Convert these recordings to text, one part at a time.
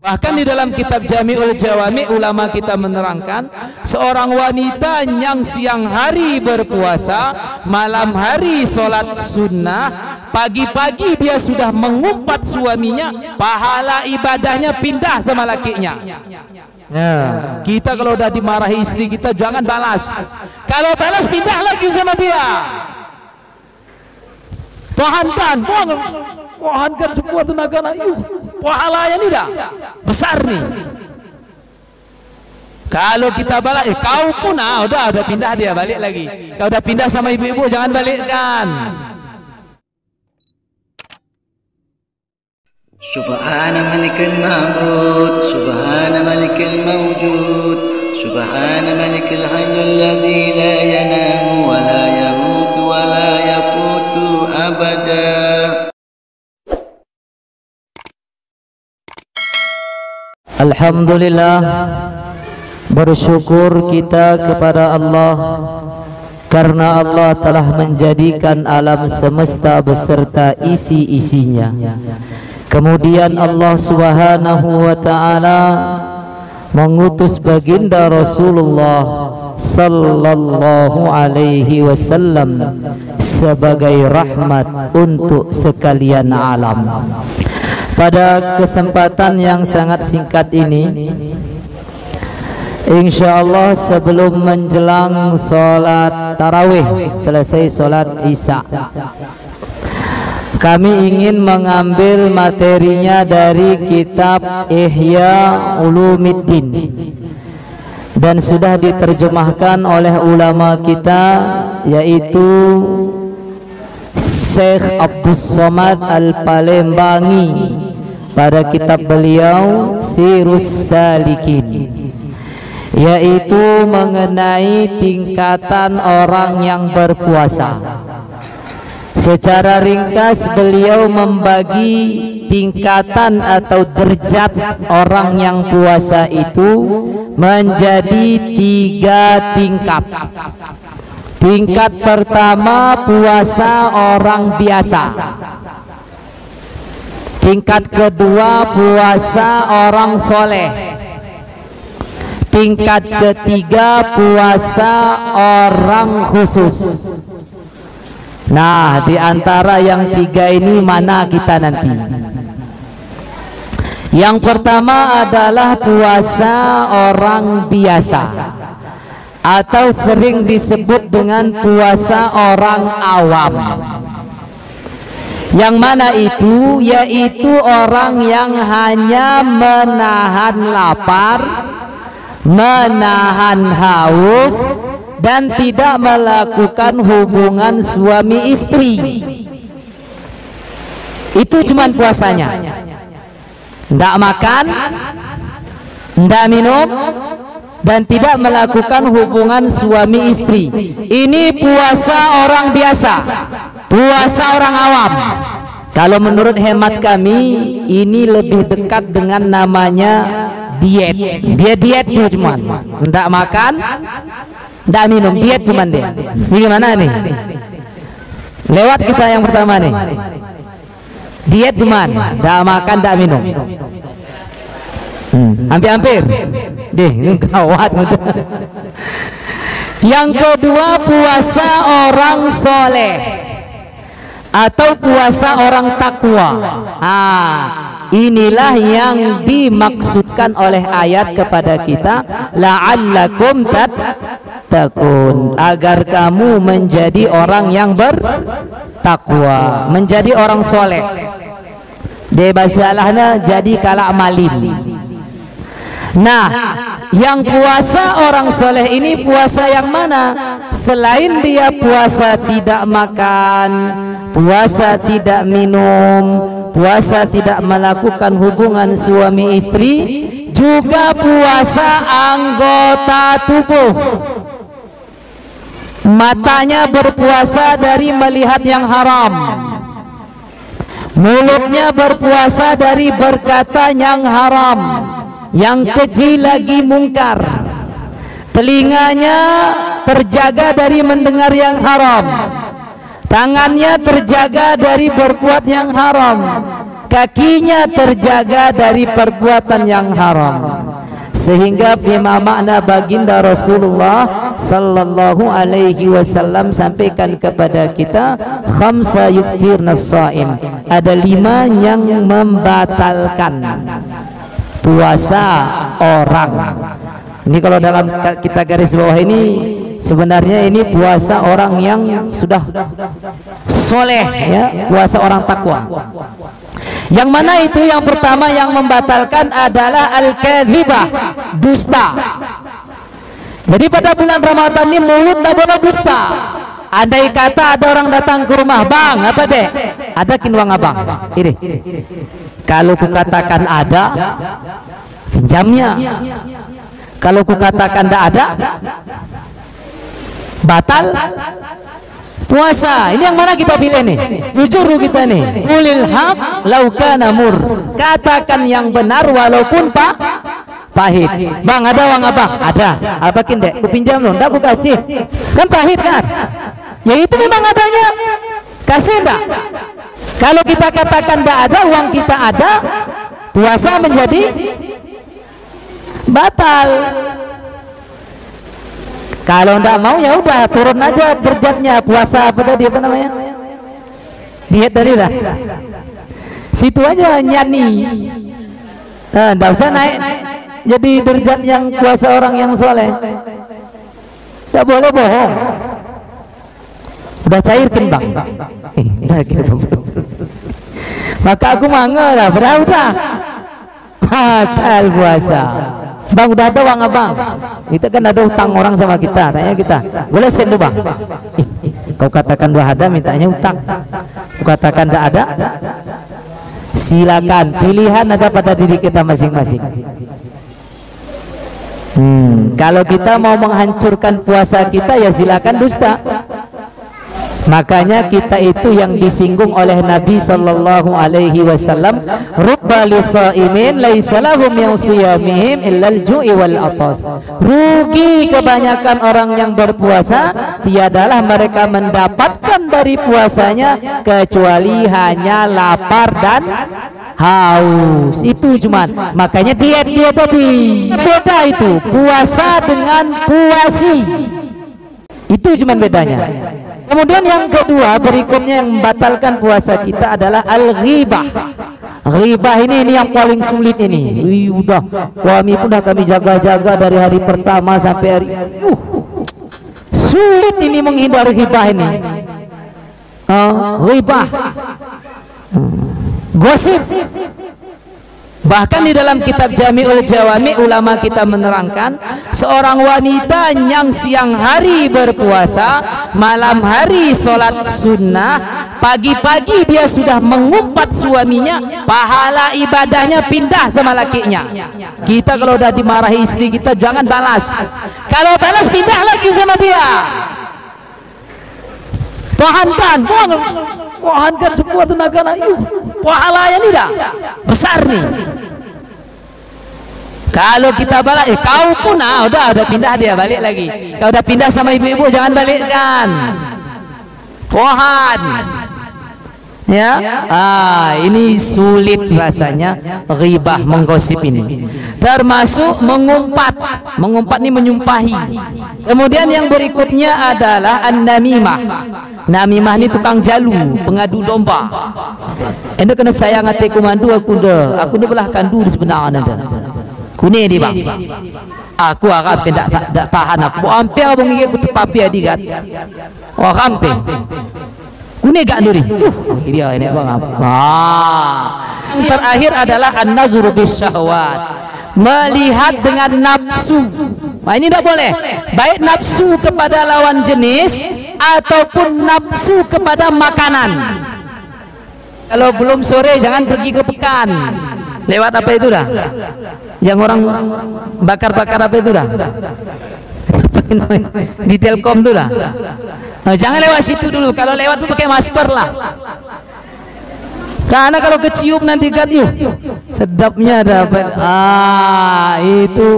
Bahkan di dalam kitab Jami'ul Jawami ulama kita menerangkan seorang wanita yang siang hari berpuasa, malam hari sholat sunnah, pagi-pagi dia sudah mengumpat suaminya, pahala ibadahnya pindah sama lakinya. Nah, kita kalau udah dimarahi istri kita jangan balas. Kalau balas pindah lagi sama dia. Tahankan sebuah tenaga, pahalanya nih dah besar nih. Kalau kita balik, kau pun udah pindah dia balik lagi. Kau udah pindah sama ibu-ibu jangan balikkan. Subhana malikal ma'bud, subhana malikal mawjud, subhana malikal hayyul ladzi la yanamu wa la yamutu wa la yafutu abada. Alhamdulillah, bersyukur kita kepada Allah karena Allah telah menjadikan alam semesta beserta isi-isinya. Kemudian Allah Subhanahu wa ta'ala mengutus baginda Rasulullah sallallahu alaihi wasallam sebagai rahmat untuk sekalian alam. Pada kesempatan yang sangat singkat ini, insyaallah sebelum menjelang sholat tarawih, selesai sholat isya, kami ingin mengambil materinya dari kitab Ihya Ulumuddin dan sudah diterjemahkan oleh ulama kita, yaitu Syekh Abdus Somad Al-Palembangi pada kitab beliau Sirus Salikin, yaitu mengenai tingkatan orang yang berpuasa. Secara ringkas beliau membagi tingkatan atau derajat orang yang puasa itu menjadi 3 tingkat. Tingkat pertama puasa orang biasa. Tingkat kedua puasa orang soleh. Tingkat ketiga puasa orang khusus. Nah, di antara yang 3 ini mana kita nanti? Yang pertama adalah puasa orang biasa, atau sering disebut dengan puasa orang awam. Yang mana itu? Yaitu orang yang hanya menahan lapar, menahan haus, dan tidak melakukan hubungan suami istri. Itu cuman puasanya. Tidak makan, tidak minum, dan tidak melakukan hubungan suami istri. Ini puasa orang biasa, puasa orang awam. Kalau menurut hemat kami, ini lebih dekat dengan namanya diet. Dia diet itu cuman tidak makan, tidak minum, diet cuman dia. Bagaimana nih? Lewat kita yang pertama nih. Diet cuman tidak makan, tidak minum. Hampir-hampir. Deh, ini gawat. Yang kedua puasa orang soleh atau puasa orang takwa. Inilah yang dimaksudkan oleh ayat kepada kita, la'allakum tattaqun, agar kamu menjadi orang yang bertakwa, menjadi orang soleh. Dia basalahnya jadi kalak malim. Nah, yang puasa orang soleh ini puasa yang mana? Selain dia puasa tidak makan, puasa tidak minum, puasa tidak melakukan hubungan suami istri, juga puasa anggota tubuh. Matanya berpuasa dari melihat yang haram, mulutnya berpuasa dari berkata yang haram, yang keji lagi mungkar, telinganya terjaga dari mendengar yang haram, tangannya terjaga dari berbuat yang haram, kakinya terjaga dari perbuatan yang haram, sehingga bima makna baginda Rasulullah sallallahu alaihi wasallam sampaikan kepada kita, khamsa yuftirna shaim, ada 5 yang membatalkan puasa orang. Ini kalau dalam kita garis bawah ini sebenarnya ini puasa orang yang sudah soleh, ya, puasa orang takwa. Yang mana itu? Yang pertama yang membatalkan adalah al-kadzibah, dusta. Jadi pada bulan Ramadan ini mulut tidak boleh dusta. Andai kata ada orang datang ke rumah, bang, apa dek? Ada kinuang abang. Ini. Kalau kukatakan ada, pinjamnya. Kalau kukatakan tidak ada, batal puasa. Ini yang mana kita pilih nih? Jujur kita nih. Qulil haq law kana mur. Katakan yang benar walaupun pahit. Bang, ada uang abang? Ada. Apa kindek? Ku pinjam lo, ndak ku kasih. Kan pahit kan? Ya itu memang adanya. Kasih enggak? Kalau kita katakan ndak ada, uang kita ada, puasa menjadi batal. Kalau ndak mau ya udah turun aja derajatnya, puasa apa tadi, apa namanya, diet tadi lah, situ aja nyanyi, ndak usah naik jadi derajat yang puasa orang yang soleh. Ndak boleh bohong, udah cairkan bang, udah gitu. Maka aku mangga lah, udah batal puasa. Bang, udah ada uang abang, kita kan ada utang orang sama kita, tanya kita, boleh send bang? Kau katakan dua ada, mintanya utang. Kau katakan tidak ada, silakan, pilihan ada pada diri kita masing-masing. Kalau kita mau menghancurkan puasa kita, ya silakan dusta. Makanya kita itu yang disinggung oleh Nabi sallallahu alaihi wasallam, rubba lisaimin laisa lahum yang siyamihim illal ju'i wal atas. Rugi kebanyakan orang yang berpuasa, tiadalah mereka mendapatkan dari puasanya kecuali hanya lapar dan haus. Itu cuman, makanya diet tadi beda, itu puasa dengan puasi, itu cuman bedanya. Kemudian yang kedua berikutnya yang membatalkan puasa kita adalah al-ghibah. Ghibah ini yang paling sulit ini. Udah kami pun dah kami jaga-jaga dari hari pertama sampai hari sulit ini menghindari ghibah ini. Ghibah, gosip. Bahkan di dalam kitab Jami'ul Jawami ulama kita menerangkan, seorang wanita yang siang hari berpuasa, malam hari sholat sunnah, pagi-pagi dia sudah mengumpat suaminya, pahala ibadahnya pindah sama lakinya. Kita kalau udah dimarahi istri kita jangan balas, kalau balas pindah lagi sama dia. Pohankan semua tenaga, pahalanya nih dah besar nih. Kalau kita balik, kau pun udah pindah dia balik lagi. Kau udah pindah sama ibu-ibu jangan balikkan. Pohan. Ya, ini sulit rasanya ghibah, menggosip ini. Termasuk mengumpat. Mengumpat ini menyumpahi. Kemudian yang berikutnya adalah an-namimah. Namimah ini tukang jalu, pengadu domba. Anda kena sayang hati kumandu aku dah belah kandu di sebenarnya anda. Kune di bang. Aku akan tidak tahan aku. Hampir abang ingin aku tepapi adigat. Oh hampir. Kune gak nuri. Dia ini bang. Yang terakhir adalah an-nazru bisyahwat. Melihat dengan nafsu. Nah ini tidak boleh. Baik nafsu kepada lawan jenis ataupun nafsu kepada makanan. Kalau belum sore jangan pergi ke pekan. Lewat apa itu dah? Yang orang bakar-bakar apa itu dah? Di Telkom itu dah. Nah, jangan lewat situ dulu. Kalau lewat tuh pakai masker lah. Karena kalau kecium nanti kan sedapnya dapat. Itu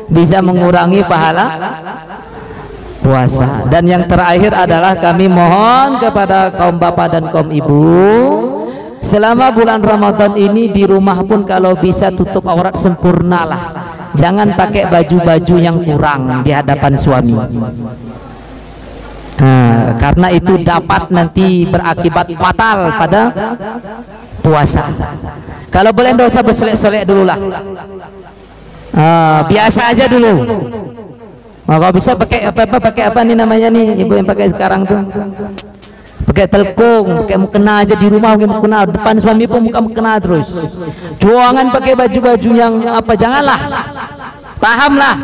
bisa mengurangi pahala puasa. Dan yang terakhir adalah kami mohon kepada kaum bapak dan kaum ibu, selama bulan Ramadan ini di rumah pun kalau bisa tutup aurat sempurnalah. Jangan pakai baju-baju yang kurang di hadapan suami. Karena itu dapat nanti berakibat fatal pada puasa. Kalau boleh enggak usah bersolek-solek dulu lah. Biasa aja dulu. Kalau bisa pakai pakai apa nih namanya nih ibu yang pakai sekarang tuh? Pakai telkung, pakai mukena aja di rumah, pakai mukena depan suami pun mukena terus. Jangan pakai baju-baju yang apa, janganlah. Pahamlah.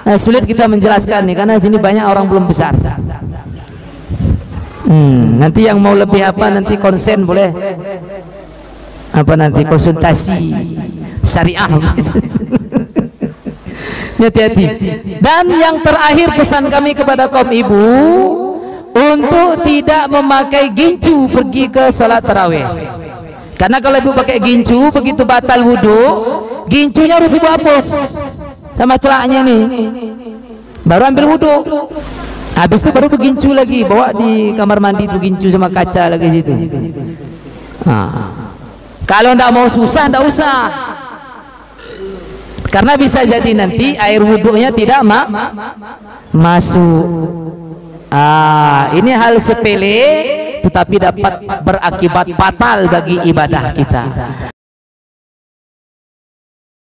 Nah, sulit kita menjelaskan nih karena sini banyak orang belum besar. Nanti yang mau lebih apa nanti konsen boleh apa nanti konsultasi syariah. Hati-hati. Dan yang terakhir pesan kami kepada kaum ibu untuk tidak memakai gincu pergi ke salat tarawih. Karena kalau ibu pakai gincu begitu batal wudu, gincunya harus ibu hapus sama celaknya nih. Baru ambil wudu. Habis itu baru begincu lagi, bawa di kamar mandi itu gincu sama kaca lagi situ. Kalau ndak mau susah ndak usah. Karena bisa jadi nanti air wudunya tidak masuk. Ini hal sepele tetapi dapat berakibat fatal bagi ibadah kita.